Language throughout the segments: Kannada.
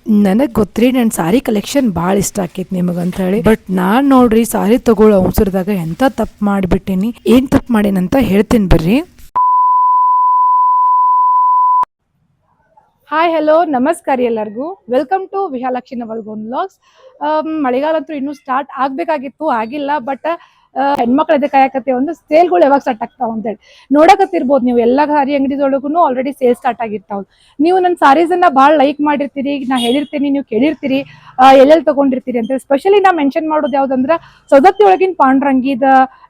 ನನಗೆ ಗೊತ್ತ್ರಿ ನನ್ನ ಸಾರಿ ಕಲೆಕ್ಷನ್ ಭಾಳ ಇಷ್ಟ ಆಕೈತಿ ನಿಮಗಂತ ಹೇಳಿ. ಬಟ್ ನಾನು ನೋಡ್ರಿ ಸಾರಿ ತಗೊಳ್ಳೋ ಅವಸರದಾಗ ಎಂಥ ತಪ್ಪು ಮಾಡಿಬಿಟ್ಟೀನಿ. ಏನು ತಪ್ಪು ಮಾಡೀನಂತ ಹೇಳ್ತೀನಿ ಬರ್ರಿ. ಹಾಯ್ ಹಲೋ ನಮಸ್ಕಾರ ಎಲ್ಲರಿಗೂ. Welcome to Vihalakshi Navalgon vlogs. ಮಳೆಗಾಲ ಅಂತೂ ಇನ್ನೂ ಸ್ಟಾರ್ಟ್ ಆಗಬೇಕಾಗಿತ್ತು, ಆಗಿಲ್ಲ. ಬಟ್ ಹೆಣ್ಮಕ್ಳು ಎದೆ ಕಾಯಕತ್ತೆ ಒಂದು ಸೇಲ್ಗಳು ಯಾವಾಗ ಸ್ಟಾರ್ಟ್ ಆಗ್ತಾವ ಅಂತೇಳಿ ನೋಡಕತ್ತಿರ್ಬೋದು ನೀವು. ಎಲ್ಲ ಸಾರಿ ಅಂಗಡಿದೊಳಗೂ ಆಲ್ರೆಡಿ ಸೇಲ್ ಸ್ಟಾರ್ಟ್ ಆಗಿರ್ತಾವ. ನೀವು ನನ್ನ ಸಾರೀಸನ್ನ ಭಾಳ ಲೈಕ್ ಮಾಡಿರ್ತೀರಿ, ನಾ ಹೇಳಿರ್ತೀನಿ, ನೀವು ಕೇಳಿರ್ತೀರಿ ಎಲ್ಲೆಲ್ಲಿ ತಗೊಂಡಿರ್ತೀರಿ ಅಂತೇಳಿ. ಸ್ಪೆಷಲಿ ನಾ ಮೆನ್ಷನ್ ಮಾಡೋದು ಯಾವ್ದಂದ್ರೆ ಸೌದತ್ತಿ ಒಳಗಿನ ಪಾಂಡ್ರಂಗಿದ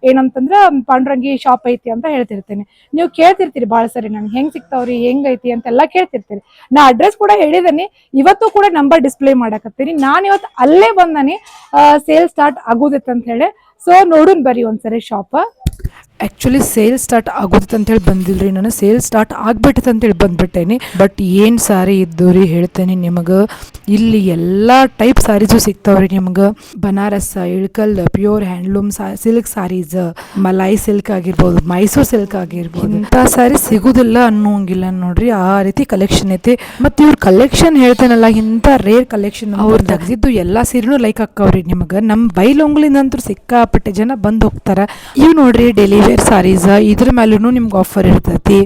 ಏನಂತಂದ್ರೆ ಪಾಂಡ್ರಂಗಿ ಶಾಪ್ ಐತಿ ಅಂತ ಹೇಳ್ತಿರ್ತೇನೆ. ನೀವು ಕೇಳ್ತಿರ್ತೀರಿ ಭಾಳ ಸರಿ ನನ್ಗೆ ಹೆಂಗ್ ಸಿಗ್ತಾವ್ರಿ, ಹೆಂಗೈತಿ ಅಂತೆಲ್ಲ ಕೇಳ್ತಿರ್ತೀರಿ. ನಾ ಅಡ್ರೆಸ್ ಕೂಡ ಹೇಳಿದ್ದೀನಿ, ಇವತ್ತು ಕೂಡ ನಂಬರ್ ಡಿಸ್ಪ್ಲೇ ಮಾಡಕತ್ತೀನಿ. ನಾನು ಇವತ್ತು ಅಲ್ಲೇ ಬಂದಾನೆ ಸೇಲ್ ಸ್ಟಾರ್ಟ್ ಆಗೋದಿತ್ತು ಅಂತ ಹೇಳಿ. ಸೊ ನೋಡೋಣ ಬರ್ರಿ ಒಂದ್ಸರಿ ಶಾಪ್. ಆ್ಯಕ್ಚುಲಿ ಸೇಲ್ ಸ್ಟಾರ್ಟ್ ಆಗೋದಿತ್ತು ಅಂತೇಳಿ ಬಂದಿಲ್ರಿ, ನಾನು ಸೇಲ್ ಸ್ಟಾರ್ಟ್ ಆಗ್ಬಿಟ್ಟಿತ್ತು ಅಂತೇಳಿ ಬಂದ್ಬಿಟ್ಟೇನಿ. ಬಟ್ ಏನು ಸಾರಿ ಇದ್ದು ರೀ ಹೇಳ್ತೇನೆ ನಿಮಗೆ. ಇಲ್ಲಿ ಎಲ್ಲ ಟೈಪ್ ಸಾರೀಸು ಸಿಗ್ತಾವ್ರಿ ನಿಮ್ಗೆ. Banaras, Ilkal, pure handloom silk saris, malai silk ಆಗಿರ್ಬೋದು, ಮೈಸೂರು ಸಿಲ್ಕ್ ಆಗಿರ್ಬೋದು, ಇಂಥ ಸಾರಿ ಸಿಗುದಿಲ್ಲ ಅನ್ನೋಂಗಿಲ್ಲ ನೋಡ್ರಿ. ಆ ರೀತಿ ಕಲೆಕ್ಷನ್ ಐತಿ. ಮತ್ತು ಇವ್ರ ಕಲೆಕ್ಷನ್ ಹೇಳ್ತೇನಲ್ಲ, ಇಂಥ ರೇರ್ ಕಲೆಕ್ಷನ್. ಅವ್ರು ತೆಗ್ದಿದ್ದು ಎಲ್ಲ ಸೀರೆನೂ ಲೈಕ್ ಹಾಕವ್ರಿ ನಿಮಗೆ. ನಮ್ಮ ಬೈಲೊಂಗ್ಲಿಂದಂತೂ ಸಿಕ್ಕಾಪಟ್ಟೆ ಜನ ಬಂದು ಹೋಗ್ತಾರ. ಇವ್ ನೋಡ್ರಿ ಡೈಲಿ ವೇರ್ ಸಾರೀಸ್, ಇದ್ರ ಮೇಲೂ ನಿಮ್ಗೆ ಆಫರ್ ಇರ್ತೈತಿ.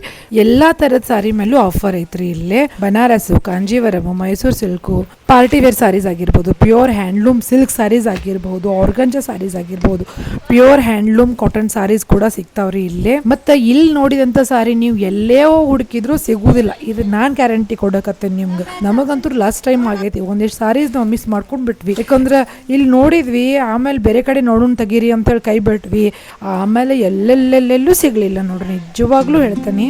ಎಲ್ಲಾ ತರದ ಸಾರಿ ಮೇಲೂ ಆಫರ್ ಐತ್ರಿ. ಇಲ್ಲೇ Banaras, Kanjeevaram, Mysuru silk, party wear saris ಆಗಿರ್ಬೋದು, ಪ್ಯೂರ್ ಹ್ಯಾಂಡ್ಲೂಮ್ ಸಿಲ್ಕ್ ಸಾರೀಸ್ ಆಗಿರ್ಬೋದು, ಆರ್ಗಂಜಾ ಸಾರೀಸ್ ಆಗಿರ್ಬೋದು, ಪ್ಯೂರ್ ಹ್ಯಾಂಡ್ಲೂಮ್ ಕಾಟನ್ ಸಾರೀಸ್ ಕೂಡ ಸಿಗ್ತಾವ್ರಿ ಇಲ್ಲೇ. ಮತ್ತೆ ಇಲ್ಲಿ ನೋಡಿದಂತ ಸಾರಿ ನೀವು ಎಲ್ಲೇ ಹುಡುಕಿದ್ರು ಸಿಗುದಿಲ್ಲ, ಇದು ನಾನ್ ಗ್ಯಾರಂಟಿ ಕೊಡಕತ್ತೇನೆ ನಿಮ್ಗೆ. ನಮಗಂತೂ ಲಾಸ್ಟ್ ಟೈಮ್ ಆಗೈತಿ, ಒಂದಿಷ್ಟು ಸಾರೀಸ್ ನಾವು ಮಿಸ್ ಮಾಡ್ಕೊಂಡ್ ಬಿಟ್ವಿ. ಯಾಕಂದ್ರೆ ಇಲ್ಲಿ ನೋಡಿದ್ವಿ, ಆಮೇಲೆ ಬೇರೆ ಕಡೆ ನೋಡೋಣ ತೆಗೀರಿ ಅಂತೇಳಿ ಕೈ ಬಿಟ್ವಿ. ಆಮೇಲೆ ಎಲ್ಲೆಲ್ಲೆಲ್ಲೆಲ್ಲೂ ಸಿಗ್ಲಿಲ್ಲ ನೋಡ್ರಿ, ನಿಜವಾಗ್ಲೂ ಹೇಳ್ತೇನೆ.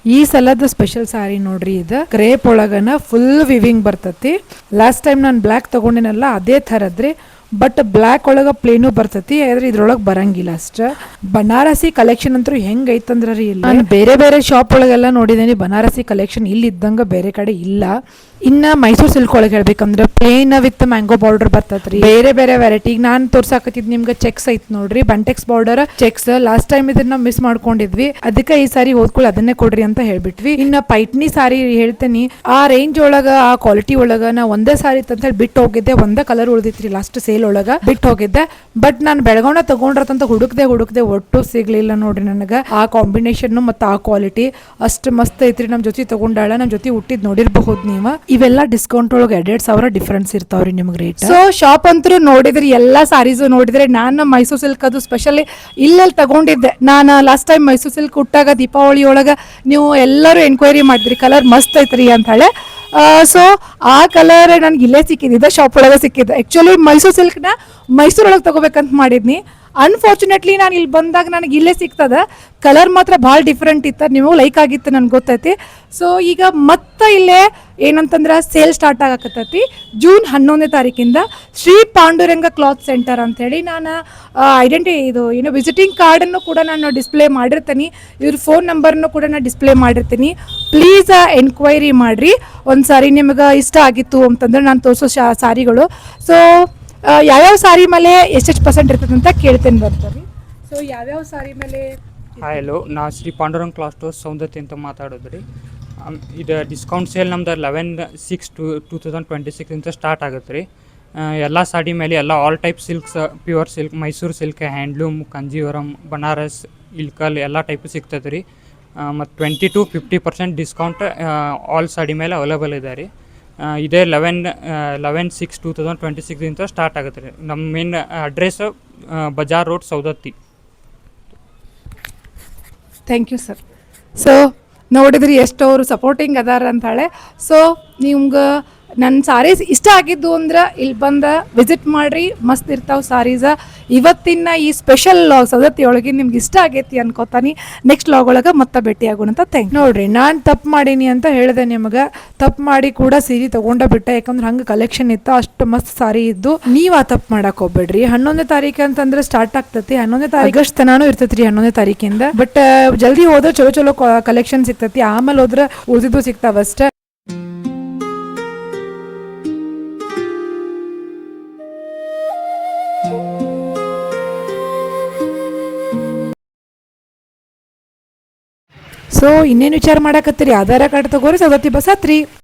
ಈ ಸಲದ ಸ್ಪೆಷಲ್ ಸಾರಿ ನೋಡ್ರಿ, ಇದು ಕ್ರೇಪ್ ಒಳಗನ ಫುಲ್ ವಿವಿಂಗ್ ಬರ್ತತಿ. ಲಾಸ್ಟ್ ಟೈಮ್ ನಾನು ಬ್ಲ್ಯಾಕ್ ತಗೊಂಡಿನಲ್ಲ ಅದೇ ಥರದ್ರಿ. ಬಟ್ ಬ್ಲ್ಯಾಕ್ ಒಳಗ ಪ್ಲೇನು ಬರ್ತತಿ, ಆದ್ರೆ ಇದ್ರೊಳಗೆ ಬರಂಗಿಲ್ಲ ಅಷ್ಟ. ಬನಾರಸಿ ಕಲೆಕ್ಷನ್ ಅಂತೂ ಹೆಂಗ್ ಐತಂದ್ರ ರೀ, ಇಲ್ಲಿ ನಾನು ಬೇರೆ ಬೇರೆ ಶಾಪ್ ಒಳಗೆಲ್ಲ ನೋಡಿದೇನಿ, ಬನಾರಸಿ ಕಲೆಕ್ಷನ್ ಇಲ್ಲಿ ಇದ್ದಂಗ ಬೇರೆ ಕಡೆ ಇಲ್ಲ. ಇನ್ನ ಮೈಸೂರು ಸಿಲ್ಕ್ ಒಳಗೆ ಹೇಳ್ಬೇಕಂದ್ರೆ ಪ್ಲೇನ್ ವಿತ್ ಮ್ಯಾಂಗೋ ಬಾರ್ಡರ್ ಬರ್ತತ್ರಿ. ಬೇರೆ ಬೇರೆ ವೆರೈಟಿ ನಾನು ತೋರ್ಸಾಕತ್ತಿದ್ ನಿಮ್ಗೆ ಚೆಕ್ಸ್ ಐತ್ ನೋಡ್ರಿ, ಬಂಟೆಕ್ಸ್ ಬಾರ್ಡರ್ ಚೆಕ್ಸ್. ಲಾಸ್ಟ್ ಟೈಮ್ ಇದನ್ನ ಮಿಸ್ ಮಾಡ್ಕೊಂಡಿದ್ವಿ, ಅದಕ್ಕೆ ಈ ಸಾರಿ ಹೋದ್ಕೊಳ್ಳಿ ಅದನ್ನೇ ಕೊಡ್ರಿ ಅಂತ ಹೇಳ್ಬಿಟ್ವಿ. ಇನ್ನ ಪೈಟ್ನಿ ಸಾರಿ ಹೇಳ್ತೇನಿ, ಆ ರೇಂಜ್ ಒಳಗ ಆ ಕ್ವಾಲಿಟಿ ಒಳಗ ನಾ ಒಂದೇ ಸಾರಿ ಅಂತ ಹೇಳಿ ಬಿಟ್ಟು ಹೋಗಿದ್ದೆ. ಒಂದೇ ಕಲರ್ ಉಳ್ದಿತ್ರಿ ಲಾಸ್ಟ್ ಸೇಲ್ ಒಳಗ, ಬಿಟ್ಟು ಹೋಗಿದ್ದೆ. ಬಟ್ ನಾನು ಬೆಳಗಾವಣ ತಗೊಂಡ್ರತಂತ ಹುಡುಕ್ದೆ ಒಟ್ಟು ಸಿಗ್ಲಿಲ್ಲ ನೋಡ್ರಿ ನನಗ. ಆ ಕಾಂಬಿನೇಷನ್ ಮತ್ತು ಆ ಕ್ವಾಲಿಟಿ ಅಷ್ಟು ಮಸ್ತ್ ಐತ್ರಿ. ನಮ್ ಜೊತೆ ತಗೊಂಡಾಳ, ನಮ್ ಜೊತೆ ಹುಟ್ಟಿದ್ ನೋಡಿರ್ಬಹುದು ನೀವು. ಇವೆಲ್ಲ ಡಿಸ್ಕೌಂಟ್ ಒಳಗೆ 2,000 ಡಿಫ್ರೆನ್ಸ್ ಇರ್ತಾವ್ರಿ ನಿಮ್ಗೆ ರೇಟ್. ಸೊ ಶಾಪ್ ಅಂತೂ ನೋಡಿದ್ರಿ, ಎಲ್ಲಾ ಸಾರೀಸು ನೋಡಿದ್ರೆ. ನಾನು ಮೈಸೂರು ಸಿಲ್ಕ್ ಅದು ಸ್ಪೆಷಲಿ ಇಲ್ಲೆಲ್ಲಿ ತಗೊಂಡಿದ್ದೆ. ನಾನು ಲಾಸ್ಟ್ ಟೈಮ್ ಮೈಸೂರು ಸಿಲ್ಕ್ ಹುಟ್ಟಾಗ ದೀಪಾವಳಿ ಒಳಗ ನೀವು ಎಲ್ಲರೂ ಎನ್ಕ್ವೈರಿ ಮಾಡಿದ್ರಿ, ಕಲರ್ ಮಸ್ತ್ ಐತ್ರಿ ಅಂತ ಹೇಳಿ. ಸೊ ಆ ಕಲರ್ ನನ್ಗೆ ಇಲ್ಲೇ ಸಿಕ್ಕಿದ್ದೆ, ಶಾಪ್ ಒಳಗೆ ಸಿಕ್ಕಿದ್ದೆ. ಆ್ಯಕ್ಚುಲಿ ಮೈಸೂರು ಸಿಲ್ಕ್ನ ಮೈಸೂರೊಳಗೆ ತಗೋಬೇಕಂತ ಮಾಡಿದ್ನಿ. ಅನ್ಫಾರ್ಚುನೇಟ್ಲಿ ನಾನು ಇಲ್ಲಿ ಬಂದಾಗ ನನಗೆ ಇಲ್ಲೇ ಸಿಗ್ತದ. ಕಲರ್ ಮಾತ್ರ ಭಾಳ ಡಿಫ್ರೆಂಟ್ ಇತ್ತು, ನಿಮಗೂ ಲೈಕ್ ಆಗಿತ್ತು ನನ್ಗೆ ಗೊತ್ತೈತಿ. ಸೊ ಈಗ ಮತ್ತೆ ಇಲ್ಲೇ ಏನಂತಂದ್ರೆ ಸೇಲ್ ಸ್ಟಾರ್ಟ್ ಆಗಕತ್ತೈತಿ ಜೂನ್ 11ನೇ ತಾರೀಕಿಂದ. ಶ್ರೀ ಪಾಂಡುರಂಗ ಕ್ಲಾತ್ ಸೆಂಟರ್ ಅಂತೇಳಿ ನಾನು ಇದು ವಿಸಿಟಿಂಗ್ ಕಾರ್ಡನ್ನು ಕೂಡ ನಾನು ಡಿಸ್ಪ್ಲೇ ಮಾಡಿರ್ತೀನಿ. ಇವ್ರ ಫೋನ್ ನಂಬರ್ನು ಕೂಡ ನಾನು ಡಿಸ್ಪ್ಲೇ ಮಾಡಿರ್ತೀನಿ. ಪ್ಲೀಸ್ ಎನ್ಕ್ವೈರಿ ಮಾಡಿರಿ. ಒಂದು ಸಾರಿ ನಿಮಗೆ ಇಷ್ಟ ಆಗಿತ್ತು ಅಂತಂದ್ರೆ ನಾನು ತೋರಿಸೋ ಸಾರಿಗಳು. ಸೊ ಯಾವ್ಯಾವ ಸಾರಿ ಮೇಲೆ ಎಷ್ಟು % ಇರ್ತದೆ ಅಂತ ಕೇಳ್ತೇನೆ ಬರ್ತಾರೆ. ಸೊ ಯಾವ್ಯಾವ ಸಾರಿ ಮೇಲೆ. ಹಾಯ್ ಹಲೋ, ನಾ ಶ್ರೀ ಪಾಂಡುರಂಗ್ ಕ್ಲಾಸ್ ಸ್ಟೋರ್ ಸೌಂದತ್ತಿ ಅಂತ ಮಾತಾಡೋದ್ರಿ. ಇದು ಡಿಸ್ಕೌಂಟ್ ಸೇಲ್ ನಮ್ದು 11/6/2026 ಅಂತ ಸ್ಟಾರ್ಟ್ ಆಗುತ್ತೆ ರೀ. ಎಲ್ಲ ಸಾಡಿ ಮೇಲೆ ಎಲ್ಲ all type silks, pure silk, Mysuru silk, handloom, Kanjeevaram, Banaras, Ilkal ಎಲ್ಲ ಟೈಪು ಸಿಗ್ತದೆ ರೀ. ಮತ್ತು 20 to 50% ಡಿಸ್ಕೌಂಟ್ ಆಲ್ ಸಾಡಿ ಮೇಲೆ ಅವೈಲೇಬಲ್ ಇದೆ ರೀ. ಇದೇ 11/6/2026 ಅಂತ ಸ್ಟಾರ್ಟ್ ಆಗುತ್ತೆ ರೀ. ನಮ್ಮ main address Bazar road, Saundatti. Thank you sir. So ನೋಡಿದ್ರಿ ಎಷ್ಟು ಅವರು ಸಪೋರ್ಟಿಂಗ್ ಅದಾರ ಅಂತಾಳೆ. ಸೊ ನಿಮ್ಗೆ ನನ್ನ ಸಾರೀಸ್ ಇಷ್ಟ ಆಗಿದ್ದು ಅಂದ್ರೆ ಇಲ್ಲಿ ಬಂದು ವಿಸಿಟ್ ಮಾಡಿರಿ, ಮಸ್ತ್ ಇರ್ತಾವೆ ಸಾರೀಸ. ಇವತ್ತಿನ ಈ ಸ್ಪೆಷಲ್ ಲಾಗ್ ಸೌದತ್ತಿ ಒಳಗೆ ನಿಮ್ಗೆ ಇಷ್ಟ ಆಗೈತಿ ಅನ್ಕೋತಾನೆ. ನೆಕ್ಸ್ಟ್ ಲಾಗ್ ಒಳಗೆ ಮತ್ತೆ ಭೇಟಿ ಆಗೋಣ ಅಂತ. ಥ್ಯಾಂಕ್ ನೋಡ್ರಿ, ನಾನು ತಪ್ಪು ಮಾಡೀನಿ ಅಂತ ಹೇಳಿದೆ ನಿಮಗೆ. ತಪ್ಪು ಮಾಡಿ ಕೂಡ ಸೀರೆ ತೊಗೊಂಡ ಬಿಟ್ಟೆ, ಯಾಕಂದ್ರೆ ಹಂಗೆ ಕಲೆಕ್ಷನ್ ಇತ್ತು, ಅಷ್ಟು ಮಸ್ತ್ ಸಾರಿ ಇದ್ದು. ನೀವು ಆ ತಪ್ಪು ಮಾಡಕ್ಕೆ ಹೋಗ್ಬೇಡ್ರಿ. 11ನೇ ತಾರೀಕು ಅಂತಂದ್ರೆ ಸ್ಟಾರ್ಟ್ ಆಗ್ತೈತಿ. 11ನೇ ತಾರೀಕು ಆಗಸ್ಟ್ ತನಾನು ಇರ್ತೈತಿ ರೀ 11ನೇ ತಾರೀಕಿಂದ. ಬಟ್ ಜಲ್ದಿ ಹೋದ್ರೆ ಚಲೋ ಕಲೆಕ್ಷನ್ ಸಿಗ್ತೈತಿ, ಆಮೇಲೆ ಹೋದ್ರೆ ಉಳಿದಿದ್ದು ಸಿಗ್ತಾವಷ್ಟೇ. ಸೊ ಇನ್ನೇನು ವಿಚಾರ ಮಾಡಕತ್ತೀರಿ, ಆಧಾರ ಕಾರ್ಡ್ ತಗೋರಿ, ಸವದತ್ತಿ ಬಸ್ ಹತ್ರಿ.